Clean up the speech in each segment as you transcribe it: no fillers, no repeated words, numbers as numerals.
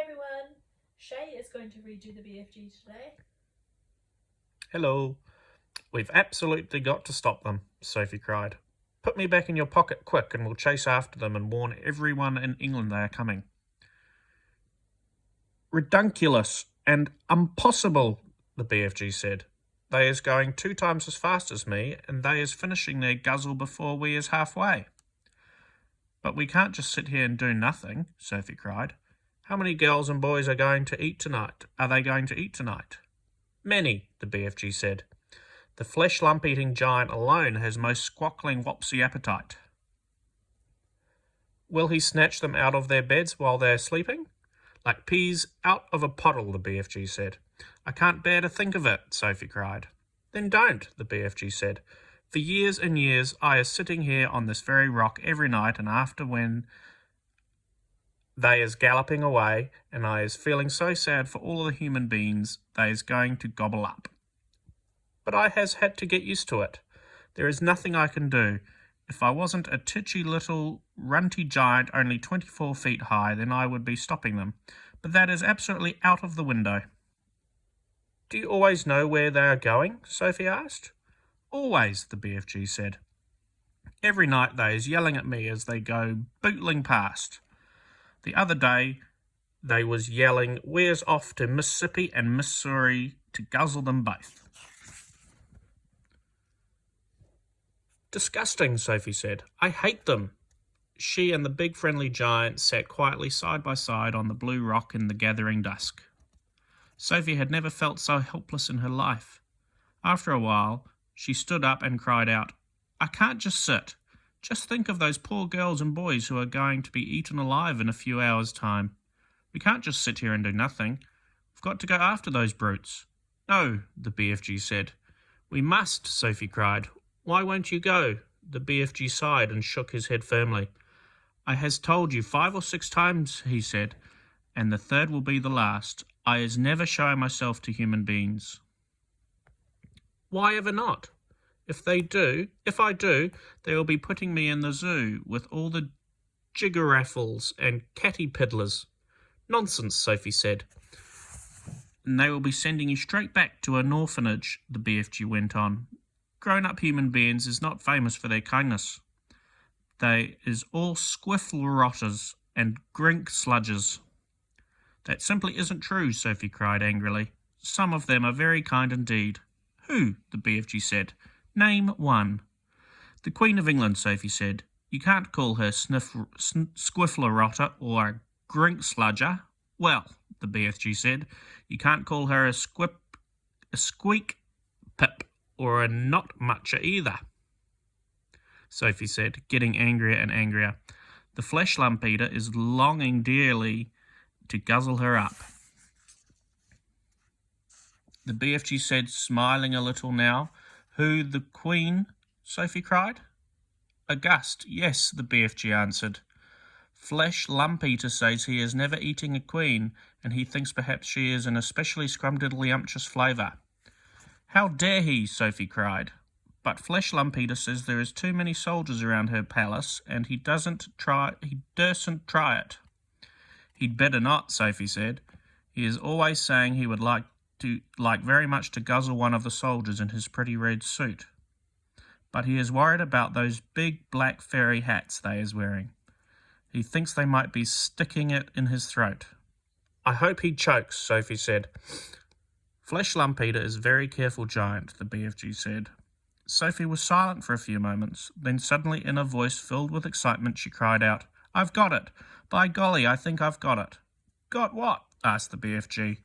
everyone, Shay is going to read you the BFG today. Hello. We've absolutely got to stop them, Sophie cried. Put me back in your pocket quick and we'll chase after them and warn everyone in England they are coming. Redunculous and impossible, the BFG said. They is going 2 times as fast as me and they is finishing their guzzle before we is halfway. But we can't just sit here and do nothing, Sophie cried. How many girls and boys are going to eat tonight? Are they going to eat tonight? Many, the BFG said. The flesh-lump-eating giant alone has most squackling wopsy appetite. Will he snatch them out of their beds while they're sleeping? Like peas out of a pottle, the BFG said. I can't bear to think of it, Sophie cried. Then don't, the BFG said. For years and years I is sitting here on this very rock every night, and after when they is galloping away, and I is feeling so sad for all the human beings they is going to gobble up. But I has had to get used to it. There is nothing I can do. If I wasn't a titchy little runty giant only 24 feet high, then I would be stopping them. But that is absolutely out of the window. Do you always know where they are going? Sophie asked. Always, the BFG said. Every night they is yelling at me as they go bootling past. The other day they was yelling, "Where's off to Mississippi and Missouri to guzzle them both." Disgusting, Sophie said. I hate them. She and the big friendly giant sat quietly side by side on the blue rock in the gathering dusk. Sophie had never felt so helpless in her life. After a while, she stood up and cried out, I can't just sit. Just think of those poor girls and boys who are going to be eaten alive in a few hours' time. We can't just sit here and do nothing. We've got to go after those brutes. No, the BFG said. We must, Sophie cried. Why won't you go? The BFG sighed and shook his head firmly. I has told you 5 or 6 times, he said, and the third will be the last. I is never showing myself to human beings. Why ever not? If I do, they will be putting me in the zoo with all the jiggeraffles and caterpillars. Nonsense, Sophie said. And they will be sending you straight back to an orphanage, the BFG went on. Grown-up human beings is not famous for their kindness. They is all squiffle rotters and grink sludges. That simply isn't true, Sophie cried angrily. Some of them are very kind indeed. Who? The BFG said. Name one. The Queen of England, Sophie said. You can't call her squiffler rotter or a grink sludger. Well, the BFG said, you can't call her a squeak pip or a not mucher either. Sophie said, getting angrier and angrier. The flesh lump eater is longing dearly to guzzle her up. The BFG said, smiling a little now. Who, the Queen? Sophie cried. August, yes, the BFG answered. Flesh lump eater says he is never eating a queen, and he thinks perhaps she is an especially scrumdiddlyumptious flavour. How dare he? Sophie cried. But Flesh Lump Eater says there is too many soldiers around her palace, and he dursn't try it. He'd better not, Sophie said. He is always saying he would like very much to guzzle one of the soldiers in his pretty red suit. But he is worried about those big black fairy hats they is wearing. He thinks they might be sticking it in his throat. I hope he chokes, Sophie said. Flesh Lump Eater is a very careful giant, the BFG said. Sophie was silent for a few moments. Then suddenly, in a voice filled with excitement, she cried out, I've got it! By golly, I think I've got it. Got what? Asked the BFG.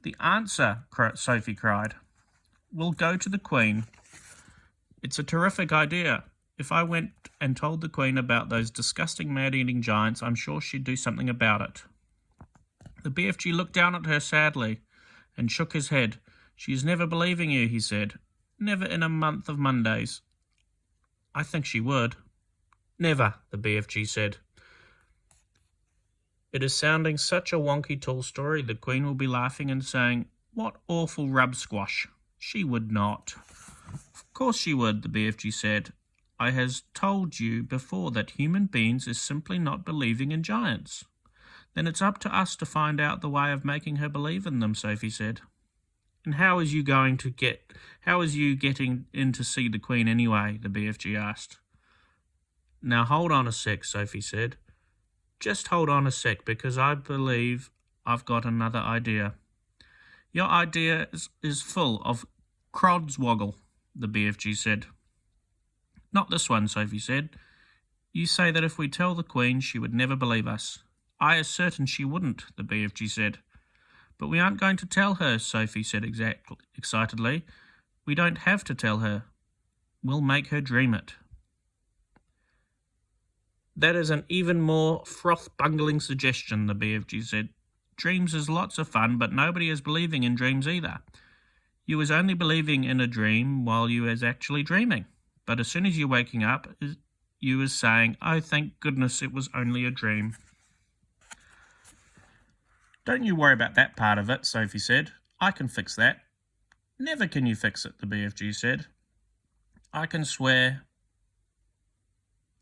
The answer, Sophie cried. We'll go to the Queen. It's a terrific idea. If I went and told the Queen about those disgusting mad-eating giants, I'm sure she'd do something about it. The BFG looked down at her sadly and shook his head. She is never believing you, he said. Never in a month of Mondays. I think she would. Never, the BFG said. It is sounding such a wonky tall story, the Queen will be laughing and saying, What awful rub squash. She would not. Of course she would, the BFG said. I has told you before that human beings is simply not believing in giants. Then it's up to us to find out the way of making her believe in them, Sophie said. And how is you getting in to see the Queen anyway? The BFG asked. Now hold on a sec, Sophie said. Just hold on a sec, because I believe I've got another idea. Your idea is full of crodswoggle, the BFG said. Not this one, Sophie said. You say that if we tell the Queen, she would never believe us. I is certain she wouldn't, the BFG said. But we aren't going to tell her, Sophie said excitedly. We don't have to tell her. We'll make her dream it. That is an even more froth-bungling suggestion, the BFG said. Dreams is lots of fun, but nobody is believing in dreams either. You is only believing in a dream while you is actually dreaming. But as soon as you're waking up, you is saying, oh, thank goodness it was only a dream. Don't you worry about that part of it, Sophie said. I can fix that. Never can you fix it, the BFG said. I swear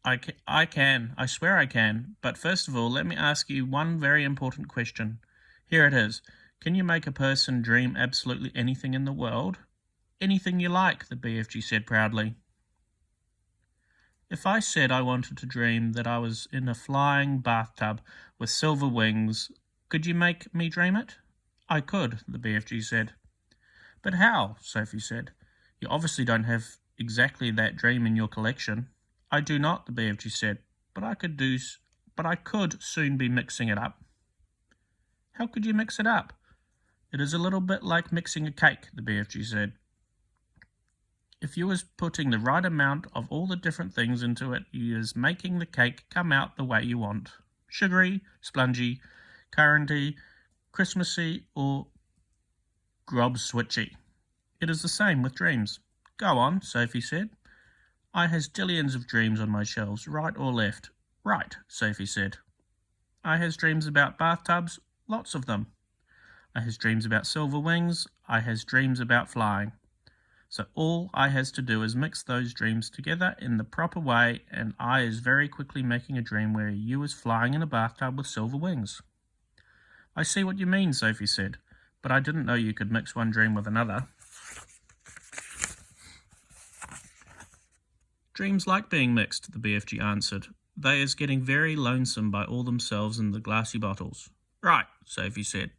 I can. But first of all, let me ask you one very important question. Here it is. Can you make a person dream absolutely anything in the world? Anything you like, the BFG said proudly. If I said I wanted to dream that I was in a flying bathtub with silver wings, could you make me dream it? I could, the BFG said. But how? Sophie said. You obviously don't have exactly that dream in your collection. I do not, the BFG said, but I could soon be mixing it up. How could you mix it up? It is a little bit like mixing a cake, the BFG said. If you was putting the right amount of all the different things into it, you is making the cake come out the way you want. Sugary, spongy, curranty, Christmassy, or grobswitchy. It is the same with dreams. Go on, Sophie said. I has dillions of dreams on my shelves, right or left. Right, Sophie said. I has dreams about bathtubs, lots of them. I has dreams about silver wings. I has dreams about flying. So all I has to do is mix those dreams together in the proper way, and I is very quickly making a dream where you is flying in a bathtub with silver wings. I see what you mean, Sophie said, but I didn't know you could mix one dream with another. Dreams like being mixed, the BFG answered. They is getting very lonesome by all themselves in the glassy bottles. Right, Sophie said.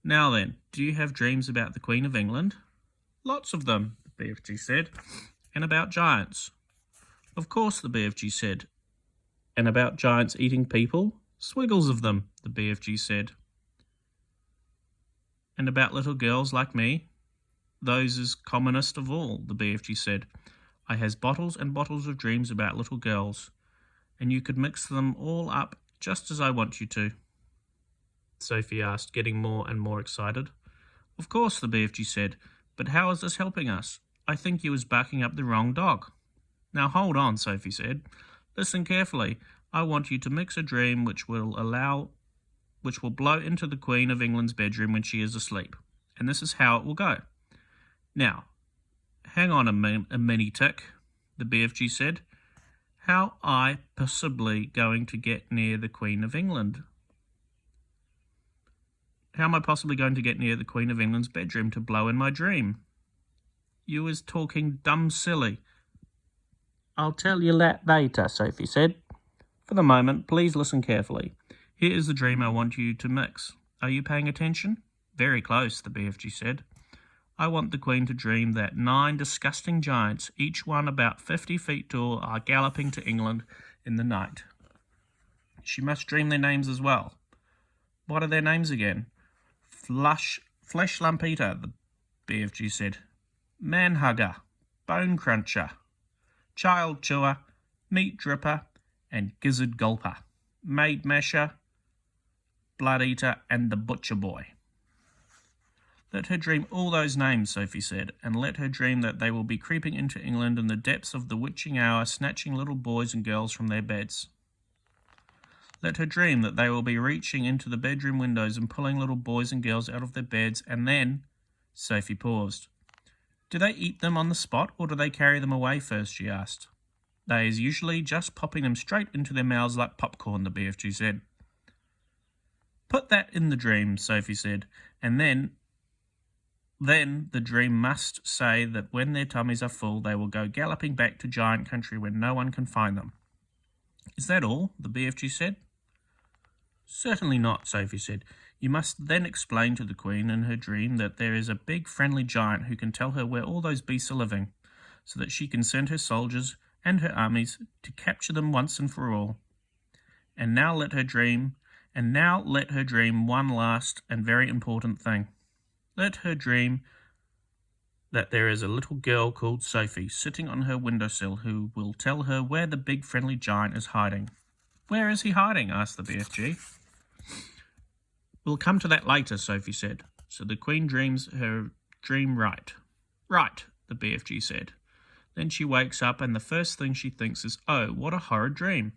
Now then, do you have dreams about the Queen of England? Lots of them, the BFG said. And about giants? Of course, the BFG said. And about giants eating people? Swiggles of them, the BFG said. And about little girls like me? Those is commonest of all, the BFG said. I has bottles and bottles of dreams about little girls, and you could mix them all up just as I want you to. Sophie asked, getting more and more excited. Of course, the BFG said, but how is this helping us? I think you was backing up the wrong dog. Now hold on, Sophie said. Listen carefully. I want you to mix a dream which will blow into the Queen of England's bedroom when she is asleep. And this is how it will go. Now, hang on a mini tick, the BFG said. How I possibly going to get near the Queen of England? How am I possibly going to get near the Queen of England's bedroom to blow in my dream? You is talking dumb silly. I'll tell you that later, Sophie said. For the moment, please listen carefully. Here is the dream I want you to mix. Are you paying attention? Very close, the BFG said. I want the Queen to dream that 9 disgusting giants, each one about 50 feet tall, are galloping to England in the night. She must dream their names as well. What are their names again? Flesh Lump Eater, the BFG said. Man Hugger, Bone Cruncher, Child Chewer, Meat Dripper, and Gizzard Gulper, Maid Masher, Blood Eater, and the Butcher Boy. Let her dream all those names, Sophie said, and let her dream that they will be creeping into England in the depths of the witching hour, snatching little boys and girls from their beds. Let her dream that they will be reaching into the bedroom windows and pulling little boys and girls out of their beds, and then... Sophie paused. Do they eat them on the spot, or do they carry them away first, she asked. They is usually just popping them straight into their mouths like popcorn, the BFG said. Put that in the dream, Sophie said, and then the dream must say that when their tummies are full, they will go galloping back to giant country where no one can find them. Is that all? The BFG said. Certainly not, Sophie said. You must then explain to the Queen in her dream that there is a big friendly giant who can tell her where all those beasts are living, so that she can send her soldiers and her armies to capture them once and for all. And now let her dream one last and very important thing. Let her dream that there is a little girl called Sophie sitting on her windowsill who will tell her where the big friendly giant is hiding. Where is he hiding? Asked the BFG. We'll come to that later, Sophie said. So the Queen dreams her dream right. Right, the BFG said. Then she wakes up and the first thing she thinks is, oh, what a horrid dream.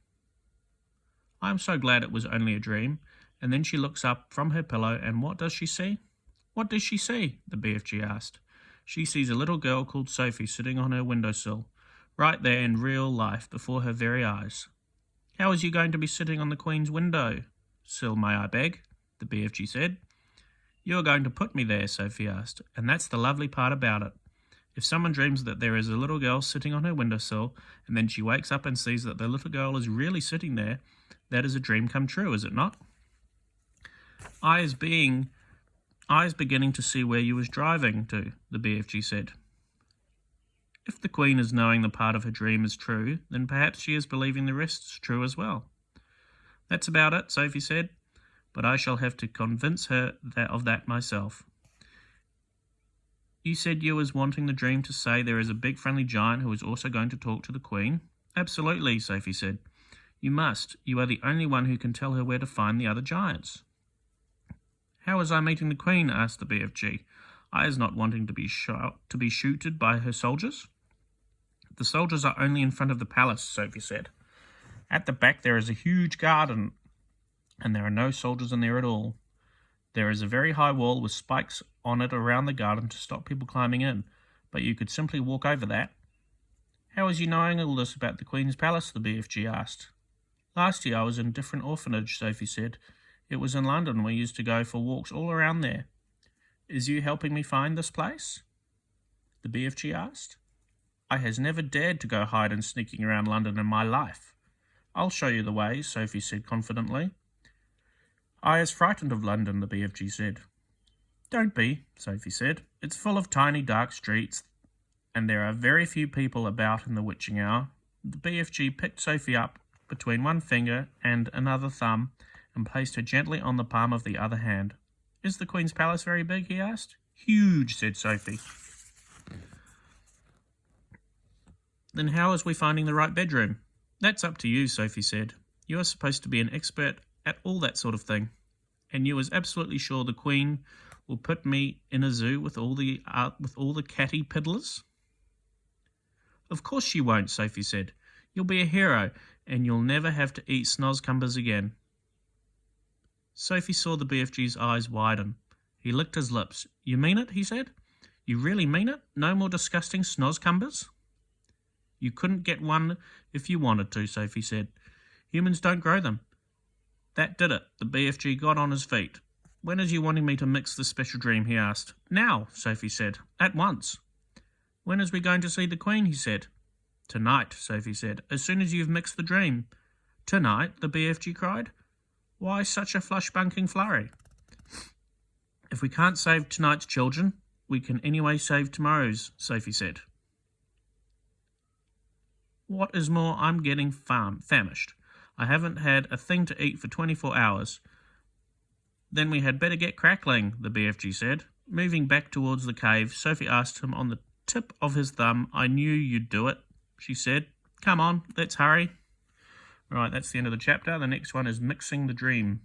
I'm so glad it was only a dream. And then she looks up from her pillow and what does she see? What does she see? The BFG asked. She sees a little girl called Sophie sitting on her windowsill, right there in real life before her very eyes. How is you going to be sitting on the Queen's window sill, may I beg? The BFG said. You are going to put me there, Sophie asked, and that's the lovely part about it. If someone dreams that there is a little girl sitting on her windowsill, and then she wakes up and sees that the little girl is really sitting there, that is a dream come true, is it not? I is beginning to see where you was driving to, the BFG said. If the Queen is knowing the part of her dream is true, then perhaps she is believing the rest is true as well. That's about it, Sophie said, but I shall have to convince her of that myself. You said you was wanting the dream to say there is a big friendly giant who is also going to talk to the Queen? Absolutely, Sophie said. You must. You are the only one who can tell her where to find the other giants. How is I meeting the Queen? Asked the BFG. I is not wanting to be shooted by her soldiers. The soldiers are only in front of the palace, Sophie said. At the back there is a huge garden, and there are no soldiers in there at all. There is a very high wall with spikes on it around the garden to stop people climbing in, but you could simply walk over that. How is you knowing all this about the Queen's palace? The BFG asked. Last year I was in a different orphanage, Sophie said. It was in London. We used to go for walks all around there. Is you helping me find this place? The BFG asked. I has never dared to go hide and sneaking around London in my life. I'll show you the way, Sophie said confidently. I is frightened of London, the BFG said. Don't be, Sophie said. It's full of tiny dark streets, and there are very few people about in the witching hour. The BFG picked Sophie up between one finger and another thumb and placed her gently on the palm of the other hand. Is the Queen's palace very big? He asked. Huge, said Sophie. Then how is we finding the right bedroom? That's up to you, Sophie said. You are supposed to be an expert at all that sort of thing. And you is absolutely sure the Queen will put me in a zoo with all the catty piddlers? Of course she won't, Sophie said. You'll be a hero, and you'll never have to eat snozcumbers again. Sophie saw the BFG's eyes widen. He licked his lips. You mean it? He said. You really mean it? No more disgusting snozcumbers? You couldn't get one if you wanted to, Sophie said. Humans don't grow them. That did it. The BFG got on his feet. When is you wanting me to mix the special dream? He asked. Now, Sophie said. At once. When is we going to see the Queen? He said. Tonight, Sophie said, as soon as you've mixed the dream. Tonight? The BFG cried. Why such a flush-bunking flurry? If we can't save tonight's children, we can anyway save tomorrow's, Sophie said. What is more, I'm getting famished. I haven't had a thing to eat for 24 hours. Then we had better get crackling, the BFG said. Moving back towards the cave, Sophie asked him on the tip of his thumb, I knew you'd do it, she said. Come on, let's hurry. Right, that's the end of the chapter. The next one is Mixing the Dream.